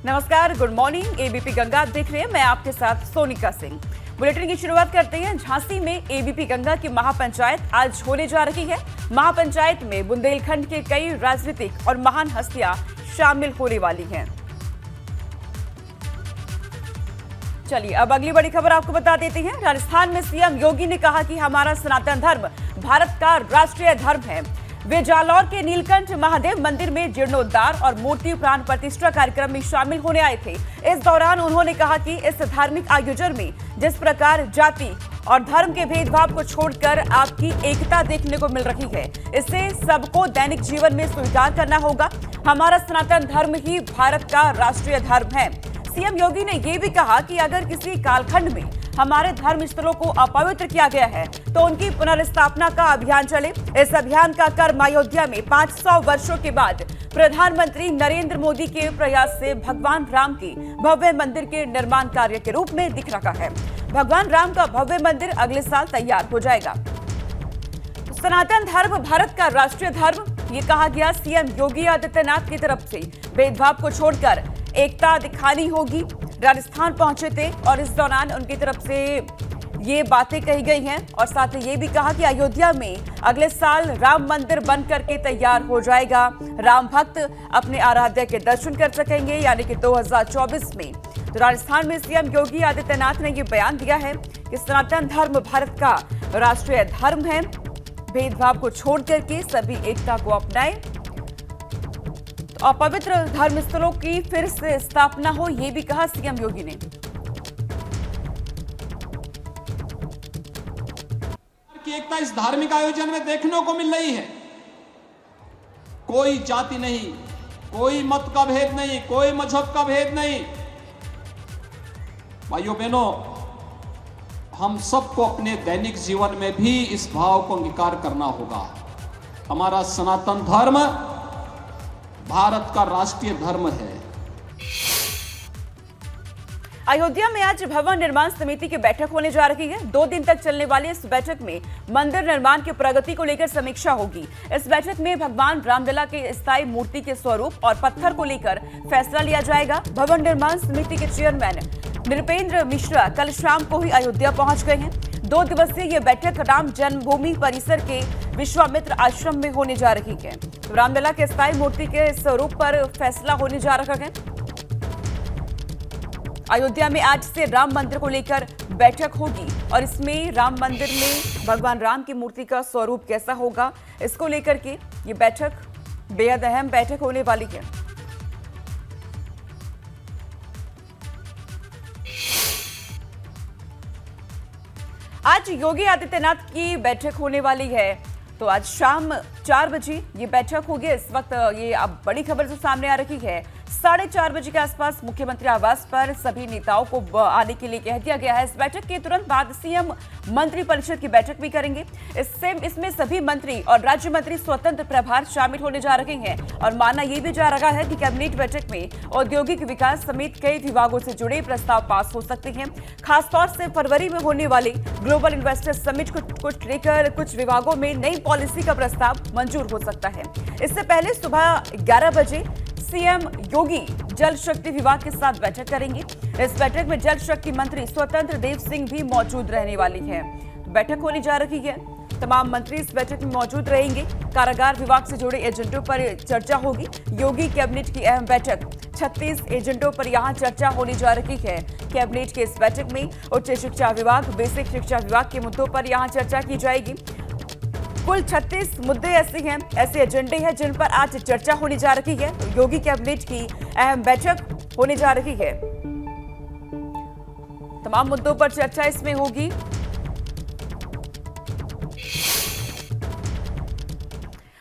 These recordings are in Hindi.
नमस्कार, गुड मॉर्निंग। एबीपी गंगा आप देख रहे हैं, मैं आपके साथ सोनिका सिंह। बुलेटिन की शुरुआत करते हैं। झांसी में एबीपी गंगा की महापंचायत आज होने जा रही है। महापंचायत में बुंदेलखंड के कई राजनीतिक और महान हस्तियां शामिल होने वाली हैं। चलिए अब अगली बड़ी खबर आपको बता देते हैं। राजस्थान में सीएम योगी ने कहा कि हमारा सनातन धर्म भारत का राष्ट्रीय धर्म है। वे जालौर के नीलकंठ महादेव मंदिर में जीर्णोद्धार और मूर्ति प्राण प्रतिष्ठा कार्यक्रम में शामिल होने आए थे। इस दौरान उन्होंने कहा कि इस धार्मिक आयोजन में जिस प्रकार जाति और धर्म के भेदभाव को छोड़कर आपकी एकता देखने को मिल रही है, इसे सबको दैनिक जीवन में स्वीकार करना होगा। हमारा सनातन धर्म ही भारत का राष्ट्रीय धर्म है। सीएम योगी ने यह भी कहा कि अगर किसी कालखंड में हमारे धर्म स्थलों को अपवित्र किया गया है तो उनकी पुनर्स्थापना का अभियान चले। इस अभियान का कर्म अयोध्या में 500 वर्षों के बाद प्रधानमंत्री नरेंद्र मोदी के प्रयास से भगवान राम के भव्य मंदिर के निर्माण कार्य के रूप में दिख रहा है। भगवान राम का भव्य मंदिर अगले साल तैयार हो जाएगा। सनातन धर्म भारत का राष्ट्रीय धर्म, ये कहा गया सीएम योगी आदित्यनाथ की तरफ से। भेदभाव को छोड़कर एकता दिखानी होगी। राजस्थान पहुंचे थे और इस दौरान उनकी तरफ से ये बातें कही गई हैं और साथ ही ये भी कहा कि अयोध्या में अगले साल राम मंदिर बन करके तैयार हो जाएगा। राम भक्त अपने आराध्य के दर्शन कर सकेंगे, यानी कि 2024 में। तो राजस्थान में सीएम योगी आदित्यनाथ ने ये बयान दिया है कि सनातन धर्म भारत का राष्ट्रीय धर्म है। भेदभाव को छोड़ करके सभी एकता को अपनाएं और पवित्र धर्म स्थलों की फिर से स्थापना हो, यह भी कहा सीएम योगी ने। की एकता इस धार्मिक आयोजन में देखने को मिल रही है। कोई जाति नहीं, कोई मत का भेद नहीं, कोई मजहब का भेद नहीं। भाइयों बहनों, हम सबको अपने दैनिक जीवन में भी इस भाव को अंगीकार करना होगा। हमारा सनातन धर्म भारत का राष्ट्रीय धर्म है। अयोध्या में आज भवन निर्माण समिति की बैठक होने जा रही है। 2 दिन तक चलने वाली इस बैठक में मंदिर निर्माण की प्रगति को लेकर समीक्षा होगी। इस बैठक में भगवान रामलला के स्थायी मूर्ति के स्वरूप और पत्थर को लेकर फैसला लिया जाएगा। भवन निर्माण समिति के चेयरमैन नृपेंद्र मिश्रा कल शाम को ही अयोध्या पहुंच गए हैं। 2 दिवसीय ये बैठक राम जन्मभूमि परिसर के विश्वामित्र आश्रम में होने जा रही है। रामलला के स्थायी मूर्ति के स्वरूप पर फैसला होने जा रहा है। अयोध्या में आज से राम मंदिर को लेकर बैठक होगी और इसमें राम मंदिर में भगवान राम की मूर्ति का स्वरूप कैसा होगा, इसको लेकर के ये बैठक बेहद अहम बैठक होने वाली है। आज योगी आदित्यनाथ की बैठक होने वाली है, तो आज शाम 4 बजे ये बैठक होगी। इस वक्त ये अब बड़ी खबर जो सामने आ रही है, 4:30 बजे के आसपास मुख्यमंत्री आवास पर सभी नेताओं को आने के लिए कह दिया गया है। इस बैठक के तुरंत बाद सीएम मंत्रिपरिषद की बैठक भी करेंगे। इसमें सभी मंत्री और राज्य मंत्री स्वतंत्र प्रभार शामिल होने जा रहे हैं और माना यह भी जा रहा है कि कैबिनेट बैठक में औद्योगिक विकास समेत कई विभागों से जुड़े प्रस्ताव पास हो सकते हैं। खासतौर से फरवरी में होने वाले ग्लोबल इन्वेस्टर समिट को लेकर कुछ विभागों में नई पॉलिसी का प्रस्ताव मंजूर हो सकता है। इससे पहले सुबह 11 बजे सीएम योगी जल शक्ति विभाग के साथ बैठक करेंगे। इस बैठक में जल शक्ति मंत्री स्वतंत्र देव सिंह भी मौजूद रहने वाली है। बैठक होने जा रही है, तमाम मंत्री इस बैठक में मौजूद रहेंगे। कारागार विभाग से जुड़े एजेंडों पर चर्चा होगी। योगी कैबिनेट की अहम बैठक, 36 एजेंडों पर यहां चर्चा होने जा रही है। कैबिनेट की इस बैठक में उच्च शिक्षा विभाग, बेसिक शिक्षा विभाग के मुद्दों पर यहां चर्चा की जाएगी। कुल 36 मुद्दे ऐसे एजेंडे हैं जिन पर आज चर्चा होने जा रही है। तो योगी कैबिनेट की अहम बैठक होने जा रही है, तमाम मुद्दों पर चर्चा इसमें होगी।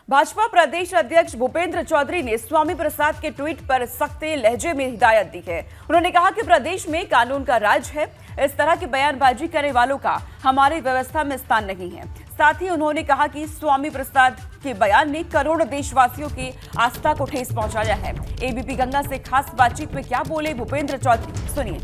भाजपा प्रदेश अध्यक्ष भूपेंद्र चौधरी ने स्वामी प्रसाद के ट्वीट पर सख्त लहजे में हिदायत दी है। उन्होंने कहा कि प्रदेश में कानून का राज है, इस तरह की बयानबाजी करने वालों का हमारी व्यवस्था में स्थान नहीं है। साथ ही उन्होंने कहा कि स्वामी प्रसाद के बयान ने करोड़ों देशवासियों की आस्था को ठेस पहुंचाया है। एबीपी गंगा से खास बातचीत में क्या बोले भूपेंद्र चौधरी, सुनिए।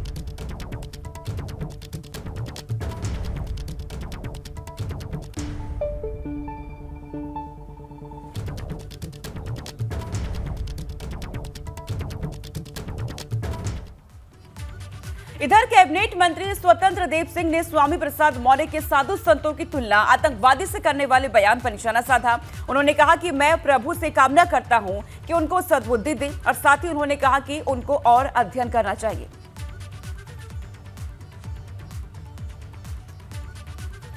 इधर कैबिनेट मंत्री स्वतंत्र देव सिंह ने स्वामी प्रसाद मौर्य के साधु संतों की तुलना आतंकवादी से करने वाले बयान पर निशाना साधा। उन्होंने कहा कि मैं प्रभु से कामना करता हूं कि उनको सद्बुद्धि दे और साथ ही उन्होंने कहा कि उनको और अध्ययन करना चाहिए।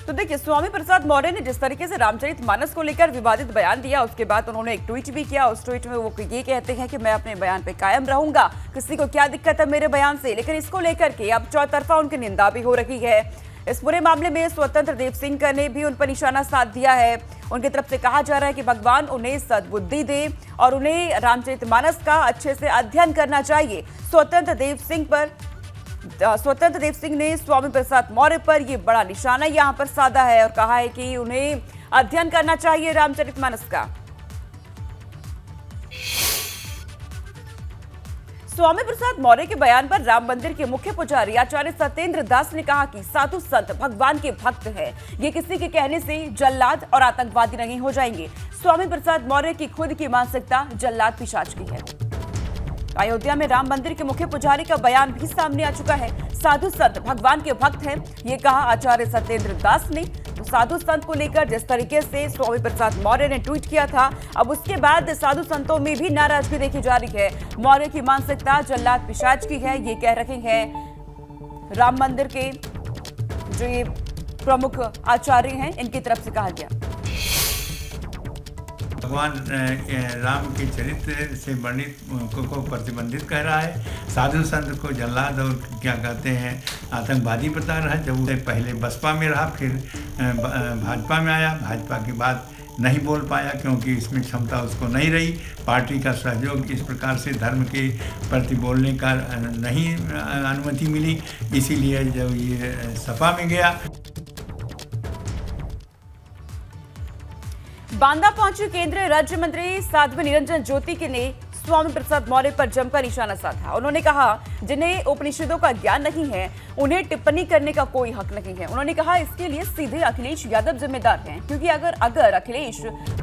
तो देखिए, स्वामी प्रसाद मौर्य ने जिस तरीके से रामचरितमानस को लेकर विवादित बयान दिया, उसके बाद उन्होंने एक ट्वीट भी किया। उस ट्वीट में वो ये कहते हैं कि मैं अपने बयान पे कायम रहूंगा, किसी को क्या दिक्कत है मेरे बयान से। लेकिन इसको लेकर के अब चौतरफा उनकी निंदा भी हो रही है। इस पूरे मामले में स्वतंत्र देव सिंह ने भी उन पर निशाना साध दिया है। उनकी तरफ से कहा जा रहा है कि भगवान उन्हें सद्बुद्धि दे और उन्हें रामचरितमानस का अच्छे से अध्ययन करना चाहिए। स्वतंत्र देव सिंह ने स्वामी प्रसाद मौर्य पर यह बड़ा निशाना यहां पर साधा है और कहा है कि उन्हें अध्ययन करना चाहिए रामचरितमानस का। स्वामी प्रसाद मौर्य के बयान पर राम मंदिर के मुख्य पुजारी आचार्य सत्येंद्र दास ने कहा कि साधु संत भगवान के भक्त हैं, ये किसी के कहने से जल्लाद और आतंकवादी नहीं हो जाएंगे। स्वामी प्रसाद मौर्य की खुद की मानसिकता जल्लाद पिशाच की है। अयोध्या में राम मंदिर के मुख्य पुजारी का बयान भी सामने आ चुका है। साधु संत भगवान के भक्त हैं, ये कहा आचार्य सत्येंद्र दास ने। तो साधु संत को लेकर जिस तरीके से स्वामी प्रसाद मौर्य ने ट्वीट किया था, अब उसके बाद साधु संतों में भी नाराजगी देखी जा रही है। मौर्य की मानसिकता जल्लाद पिशाच की है, ये कह रहे हैं राम मंदिर के जो ये प्रमुख आचार्य हैं, इनकी तरफ से कहा गया। भगवान राम के चरित्र से वर्णित को प्रतिबंधित कह रहा है। साधु संत को जल्लाद और क्या कहते हैं आतंकवादी बता रहा है। जब वो पहले बसपा में रहा, फिर भाजपा में आया, भाजपा के बाद नहीं बोल पाया क्योंकि इसमें क्षमता उसको नहीं रही। पार्टी का सहयोग इस प्रकार से धर्म के प्रति बोलने का नहीं अनुमति मिली, इसीलिए जब ये सपा में गया। बांदा पहुंचे केंद्रीय राज्य मंत्री साध्वी निरंजन ज्योति ने स्वामी प्रसाद मौर्य पर जमकर निशाना साधा। उन्होंने कहा जिन्हें उपनिषदों का ज्ञान नहीं है उन्हें टिप्पणी करने का कोई हक नहीं है। उन्होंने कहा इसके लिए सीधे अखिलेश यादव जिम्मेदार हैं, क्योंकि अगर अखिलेश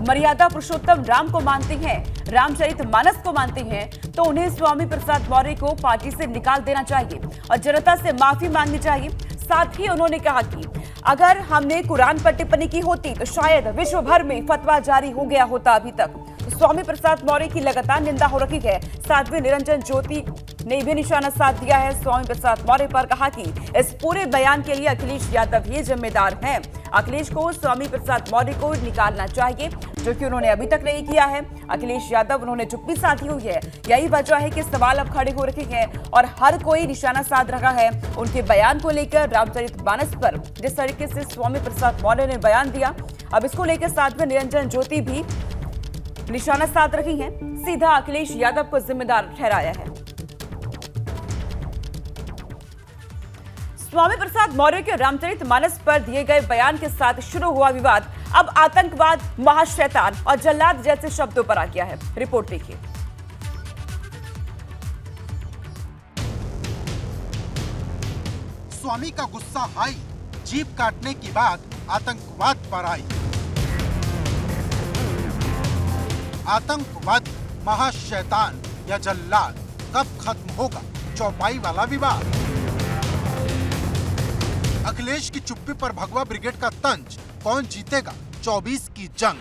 मर्यादा पुरुषोत्तम राम को मानते हैं, रामचरितमानस को मानते हैं, तो उन्हें स्वामी प्रसाद मौर्य को पार्टी से निकाल देना चाहिए और जनता से माफी मांगनी चाहिए। साथ ही उन्होंने कहा कि अगर हमने कुरान पर टिप्पणी की होती तो शायद विश्व भर में फतवा जारी हो गया होता अभी तक। तो स्वामी प्रसाद मौर्य की लगातार निंदा हो रही है। साध्वी निरंजन ज्योति ने भी निशाना साध दिया है स्वामी प्रसाद मौर्य पर, कहा कि इस पूरे बयान के लिए अखिलेश यादव ही जिम्मेदार हैं। अखिलेश को स्वामी प्रसाद मौर्य को निकालना चाहिए, जो कि उन्होंने अभी तक नहीं किया है। अखिलेश यादव उन्होंने चुप्पी साधी हुई है। यही वजह है कि सवाल अब खड़े हो रहे हैं और हर कोई निशाना साध रहा है उनके बयान को लेकर। रामचरितमानस पर जिस तरीके से स्वामी प्रसाद मौर्य ने बयान दिया, अब इसको लेकर साध्वी निरंजन ज्योति भी निशाना साध रही हैं। सीधा अखिलेश यादव को जिम्मेदार ठहराया है। स्वामी प्रसाद मौर्य के रामचरितमानस पर दिए गए बयान के साथ शुरू हुआ विवाद अब आतंकवाद, महाशैतान और जल्लाद जैसे शब्दों पर आ गया है। रिपोर्ट देखिए। स्वामी का गुस्सा हाई, जीभ काटने की बात आतंकवाद पर आई। आतंकवादी, महाशैतान या जल्लाद कब खत्म होगा? चौपाई वाला विवाद। अखिलेश की चुप्पी पर भगवा ब्रिगेड का तंज, कौन जीतेगा 24 की जंग।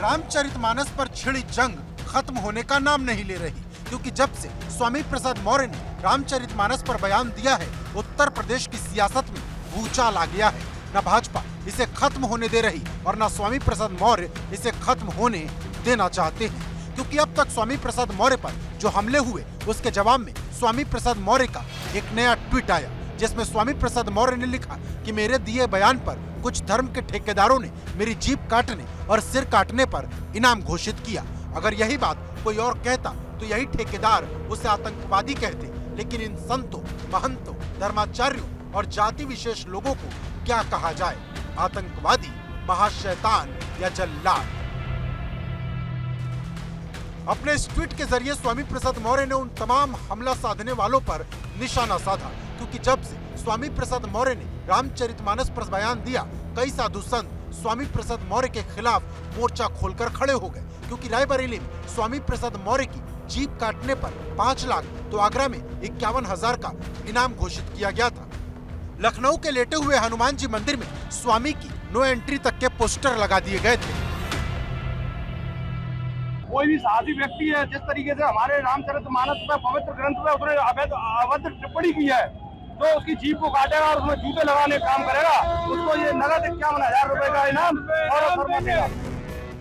रामचरितमानस पर छिड़ी जंग खत्म होने का नाम नहीं ले रही, क्योंकि जब से स्वामी प्रसाद मौर्य ने रामचरितमानस पर बयान दिया है, उत्तर प्रदेश की सियासत में भूचाल आ गया है। न भाजपा इसे खत्म होने दे रही और न स्वामी प्रसाद मौर्य इसे खत्म होने देना चाहते हैं, क्योंकि अब तक स्वामी प्रसाद मौर्य पर जो हमले हुए, उसके जवाब में स्वामी प्रसाद मौर्य का एक नया ट्वीट आया, जिसमें स्वामी प्रसाद मौर्य ने लिखा कि मेरे दिए बयान पर कुछ धर्म के ठेकेदारों ने मेरी जीभ काटने और सिर काटने पर इनाम घोषित किया। अगर यही बात कोई और कहता तो यही ठेकेदार उसे आतंकवादी कहते, लेकिन इन संतों, महंतों, धर्माचार्यों और जाति विशेष लोगों को क्या कहा जाए? आतंकवादी, महाशैतान या जल्लाद? अपने इस ट्वीट के जरिए स्वामी प्रसाद मौर्य ने उन तमाम हमला साधने वालों पर निशाना साधा, क्योंकि जब से स्वामी प्रसाद मौर्य ने रामचरितमानस पर बयान दिया, कई साधु संत स्वामी प्रसाद मौर्य के खिलाफ मोर्चा खोलकर खड़े हो गए, क्योंकि रायबरेली में स्वामी प्रसाद मौर्य की जीप काटने पर 5 लाख तो आगरा में 51,000 का इनाम घोषित किया गया था। लखनऊ के लेटे हुए हनुमान जी मंदिर में स्वामी की नो एंट्री तक के पोस्टर लगा दिए गए थे। कोई भी साहसी व्यक्ति है, जिस तरीके से हमारे रामचरितमानस पे पवित्र ग्रंथ पे उसने अभद्र टिप्पणी की है, तो उसकी जीप को काटेगा और उसमें जूते लगाने का काम करेगा, उसको ये नगद 51,000 रुपए का इनाम और फरमा देगा।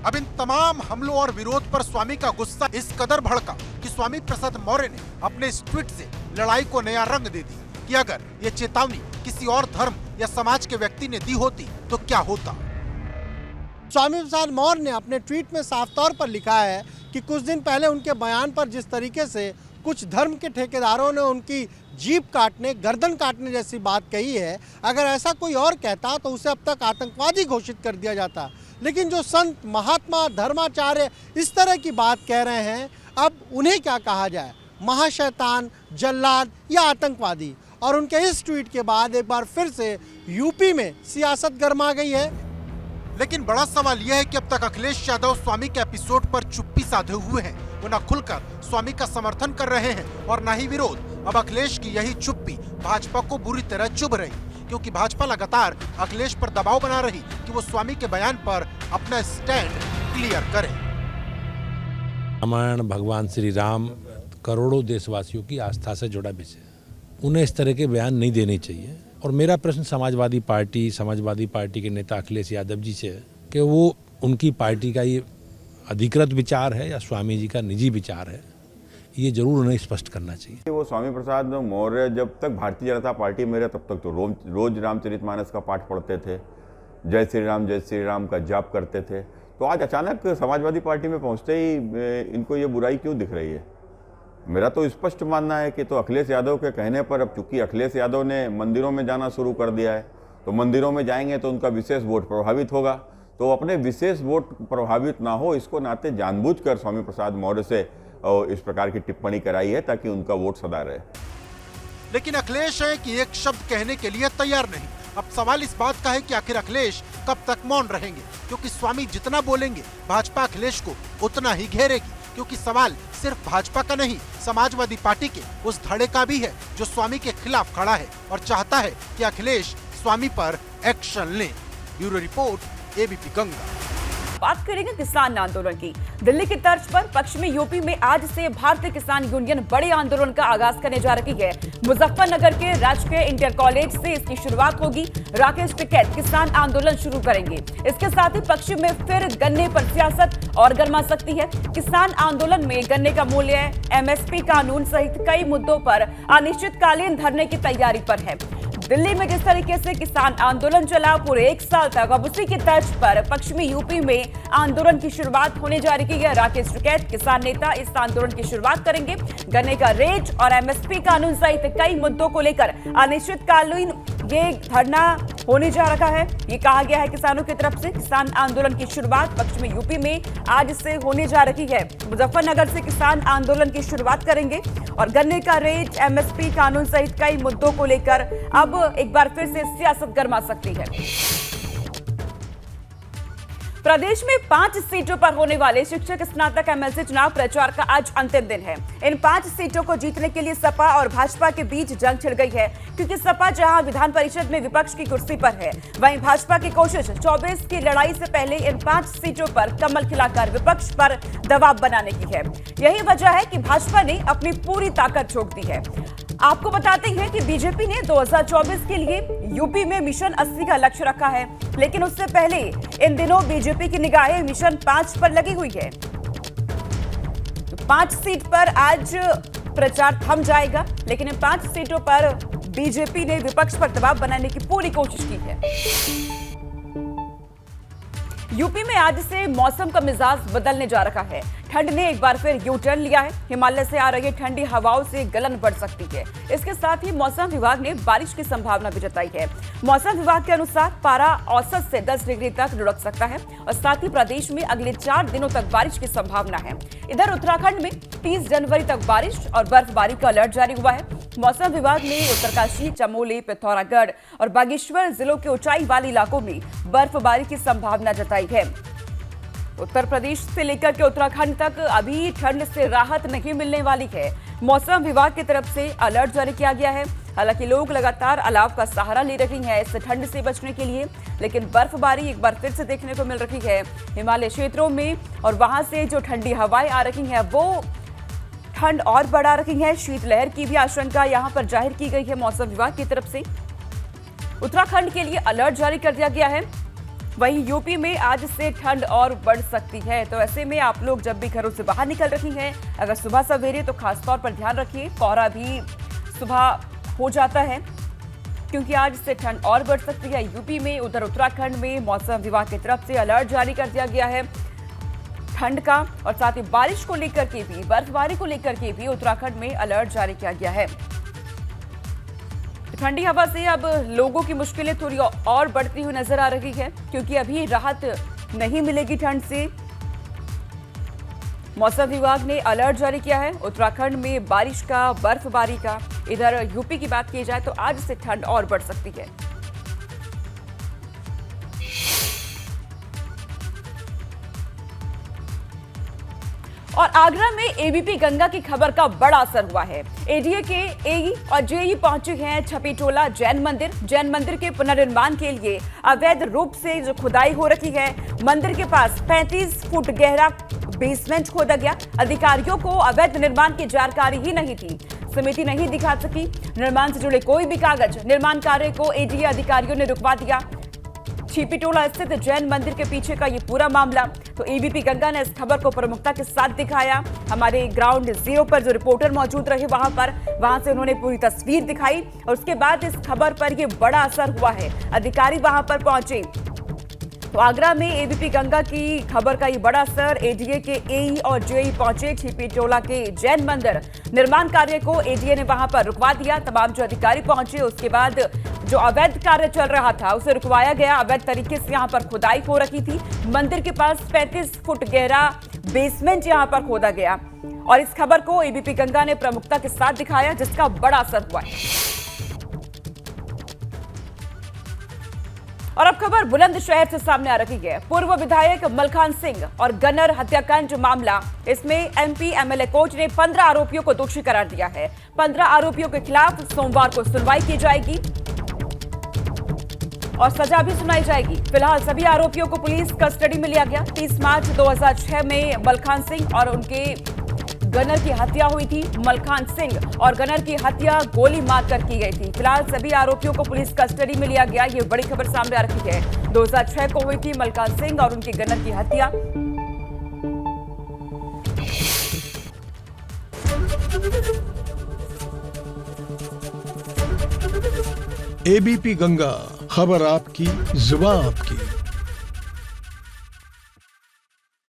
अब इन तमाम हमलों और विरोध पर स्वामी का गुस्सा इस कदर भड़का कि स्वामी प्रसाद मौर्य ने अपने इस ट्वीट से लड़ाई को नया रंग दे दिया कि अगर ये चेतावनी किसी और धर्म या समाज के व्यक्ति ने दी होती तो क्या होता। स्वामी प्रसाद मौर्य ने अपने ट्वीट में साफ तौर पर लिखा है कि कुछ दिन पहले उनके बयान पर जिस तरीके से कुछ धर्म के ठेकेदारों ने उनकी जीप काटने, गर्दन काटने जैसी बात कही है, अगर ऐसा कोई और कहता तो उसे अब तक आतंकवादी घोषित कर दिया जाता। लेकिन जो संत, महात्मा, धर्माचार्य इस तरह की बात कह रहे हैं, अब उन्हें क्या कहा जाए, महाशैतान, जल्लाद या आतंकवादी। और उनके इस ट्वीट के बाद एक बार फिर से यूपी में सियासत गर्मा गई है। लेकिन बड़ा सवाल यह है कि अब तक अखिलेश यादव स्वामी के एपिसोड पर चुप्पी साधे हुए हैं। वो न खुलकर स्वामी का समर्थन कर रहे हैं और न ही विरोध। अब अखिलेश की यही चुप्पी भाजपा को बुरी तरह चुभ रही, क्योंकि भाजपा लगातार अखिलेश पर दबाव बना रही कि वो स्वामी के बयान पर अपना स्टैंड क्लियर करे। रामायण, भगवान श्री राम करोड़ों देशवासियों की आस्था से जुड़ा विषय, उन्हें इस तरह के बयान नहीं देने चाहिए। और मेरा प्रश्न समाजवादी पार्टी के नेता अखिलेश यादव जी से है कि वो उनकी पार्टी का ये अधिकृत विचार है या स्वामी जी का निजी विचार है, ये जरूर उन्हें स्पष्ट करना चाहिए। वो स्वामी प्रसाद मौर्य जब तक भारतीय जनता पार्टी में रहे तब तक तो रोज रामचरितमानस का पाठ पढ़ते थे, जय श्री राम का जाप करते थे। तो आज अचानक समाजवादी पार्टी में पहुंचते ही इनको ये बुराई क्यों दिख रही है? मेरा तो स्पष्ट मानना है कि तो अखिलेश यादव के कहने पर, अब चूंकि अखिलेश यादव ने मंदिरों में जाना शुरू कर दिया है, तो मंदिरों में जाएंगे तो उनका विशेष वोट प्रभावित होगा। तो अपने विशेष वोट प्रभावित ना हो, इसको नाते जानबूझकर स्वामी प्रसाद मौर्य से इस प्रकार की टिप्पणी कराई है ताकि उनका वोट सदा रहे। लेकिन अखिलेश है कि एक शब्द कहने के लिए तैयार नहीं। अब सवाल इस बात का है कि आखिर अखिलेश कब तक मौन रहेंगे, क्योंकि स्वामी जितना बोलेंगे भाजपा अखिलेश को उतना ही घेरेगी। क्योंकि सवाल सिर्फ भाजपा का नहीं, समाजवादी पार्टी के उस धड़े का भी है जो स्वामी के खिलाफ खड़ा है और चाहता है कि अखिलेश स्वामी पर एक्शन लें। Bureau report, ABP Ganga. बात करेंगे किसान आंदोलन की। दिल्ली की तर्ज पर पश्चिमी यूपी में आज से भारतीय किसान यूनियन बड़े आंदोलन का आगाज करने जा रही है। मुजफ्फरनगर के राजकीय इंटर कॉलेज से इसकी शुरुआत होगी। राकेश टिकैत किसान आंदोलन शुरू करेंगे। इसके साथ ही पश्चिम में फिर गन्ने पर सियासत और गर्मा सकती है। किसान आंदोलन में गन्ने का मूल्य, एमएसपी कानून सहित कई मुद्दों पर अनिश्चितकालीन धरने की तैयारी पर है। दिल्ली में जिस तरीके से किसान आंदोलन चला पूरे 1 साल तक, अब उसी की तर्ज पर पश्चिमी यूपी में आंदोलन की शुरुआत होने जा रही है। राकेश टिकैत किसान नेता इस आंदोलन की शुरुआत करेंगे। गन्ने का रेट और एमएसपी कानून सहित कई मुद्दों को लेकर अनिश्चितकालीन ये धरना होने जा रहा है। ये कहा गया है किसानों की तरफ से। किसान आंदोलन की शुरुआत पश्चिमी यूपी में आज से होने जा रही है। मुजफ्फरनगर से किसान आंदोलन की शुरुआत करेंगे और गन्ने का रेट, एमएसपी कानून सहित कई मुद्दों को लेकर अब एक बार फिर से सियासत गर्मा सकती है। प्रदेश में 5 सीटों पर होने वाले शिक्षक स्नातक एमएलसी चुनाव प्रचार का आज अंतिम दिन है। इन 5 सीटों को जीतने के लिए सपा और भाजपा के बीच जंग छिड़ गई है, क्योंकि सपा जहां विधान परिषद में विपक्ष की कुर्सी पर है, वहीं भाजपा की कोशिश 24 की लड़ाई से पहले इन 5 सीटों पर कमल खिलाकर विपक्ष पर दबाव बनाने की है। यही वजह है कि भाजपा ने अपनी पूरी ताकत झोंक दी है। आपको बताते हैं कि बीजेपी ने 2024 के लिए यूपी में मिशन 80 का लक्ष्य रखा है, लेकिन उससे पहले इन दिनों बीजेपी की निगाहें मिशन 5 पर लगी हुई है। तो 5 सीट पर आज प्रचार थम जाएगा, लेकिन इन 5 सीटों पर बीजेपी ने विपक्ष पर दबाव बनाने की पूरी कोशिश की है। यूपी में आज से मौसम का मिजाज बदलने जा रहा है। ठंड ने एक बार फिर यू टर्न लिया है। हिमालय से आ रही ठंडी हवाओं से गलन बढ़ सकती है। इसके साथ ही मौसम विभाग ने बारिश की संभावना भी जताई है। मौसम विभाग के अनुसार पारा औसत से 10 डिग्री तक लुढ़क सकता है और साथ ही प्रदेश में अगले 4 दिनों तक बारिश की संभावना है। इधर उत्तराखंड में 30 जनवरी तक बारिश और बर्फबारी का अलर्ट जारी हुआ है। मौसम विभाग ने उत्तरकाशी, चमोली, पिथौरागढ़ और बागेश्वर जिलों के ऊंचाई वाले इलाकों में बर्फबारी की संभावना जताई है। उत्तर प्रदेश से लेकर के उत्तराखंड तक अभी ठंड से राहत नहीं मिलने वाली है। मौसम विभाग की तरफ से अलर्ट जारी किया गया है। हालांकि लोग लगातार अलाव का सहारा ले रहे हैं इस ठंड से बचने के लिए, लेकिन बर्फबारी एक बार फिर से देखने को मिल रही है हिमालय क्षेत्रों में, और वहां से जो ठंडी हवाएं आ रही हैं वो ठंड और बढ़ा रही है। शीतलहर की भी आशंका यहां पर जाहिर की गई है मौसम विभाग की तरफ से। उत्तराखंड के लिए अलर्ट जारी कर दिया गया है। वहीं यूपी में आज से ठंड और बढ़ सकती है, तो ऐसे में आप लोग जब भी घरों से बाहर निकल रही हैं, अगर सुबह सवेरे, तो खासतौर पर ध्यान रखिए। कोहरा भी सुबह हो जाता है क्योंकि आज से ठंड और बढ़ सकती है यूपी में। उधर उत्तराखंड में मौसम विभाग की तरफ से अलर्ट जारी कर दिया गया है ठंड का, और साथ ही बारिश को लेकर के भी, बर्फबारी को लेकर के भी उत्तराखंड में अलर्ट जारी किया गया है। ठंडी हवा से अब लोगों की मुश्किलें थोड़ी और बढ़ती हुई नजर आ रही है क्योंकि अभी राहत नहीं मिलेगी ठंड से। मौसम विभाग ने अलर्ट जारी किया है उत्तराखंड में बारिश का, बर्फबारी का। इधर यूपी की बात की जाए तो आज से ठंड और बढ़ सकती है। और आगरा में एबीपी गंगा की खबर का बड़ा असर हुआ है। एडीए के एई और जेई पहुंचे हैं छपीटोला जैन मंदिर। जैन मंदिर के पुनर्निर्माण के लिए अवैध रूप से जो खुदाई हो रही है, मंदिर के पास 35 फुट गहरा बेसमेंट खोदा गया। अधिकारियों को अवैध निर्माण की जानकारी ही नहीं थी, समिति नहीं दिखा सकी निर्माण से जुड़े कोई भी कागज। निर्माण कार्य को एडीए अधिकारियों ने रुकवा दिया। छिपीटोला स्थित जैन मंदिर के पीछे का ये पूरा मामला, तो एबीपी गंगा ने इस खबर को प्रमुखता के साथ दिखाया। हमारे ग्राउंड जीरो पर जो रिपोर्टर मौजूद रहे वहां से उन्होंने पूरी तस्वीर दिखाई, और उसके बाद इस खबर पर ये बड़ा असर हुआ है। अधिकारी वहां पर पहुंचे तो आगरा में एबीपी गंगा की खबर का ये बड़ा असर। एडीए के एई और जेई पहुंचे छिपीटोला के जैन मंदिर। निर्माण कार्य को एडीए ने वहां पर रुकवा दिया। तमाम जो अधिकारी पहुंचे, उसके बाद जो अवैध कार्य चल रहा था उसे रुकवाया गया। अवैध तरीके से यहां पर खुदाई हो रही थी। मंदिर के पास 35 फुट गहरा बेसमेंट यहां पर खोदा गया, और इस खबर को एबीपी गंगा ने प्रमुखता के साथ दिखाया, जिसका बड़ा असर हुआ है। और अब खबर बुलंदशहर से सामने आ रही है। पूर्व विधायक मलखान सिंह और गनर हत्याकांड मामला, इसमें एमपी एमएलए कोर्ट ने 15 आरोपियों को दोषी करार दिया है। 15 आरोपियों के खिलाफ सोमवार को सुनवाई की जाएगी और सजा भी सुनाई जाएगी। फिलहाल सभी आरोपियों को पुलिस कस्टडी में लिया गया। 30 मार्च 2006 में मलखान सिंह और उनके गनर की हत्या हुई थी। मलखान सिंह और गनर की हत्या गोली मारकर की गई थी। फिलहाल सभी आरोपियों को पुलिस कस्टडी में लिया गया। ये बड़ी खबर सामने आ रही है। 2006 को हुई थी मलखान सिंह और उनके गनर की हत्या। एबीपी गंगा, खबर आपकी, जुबान आपकी।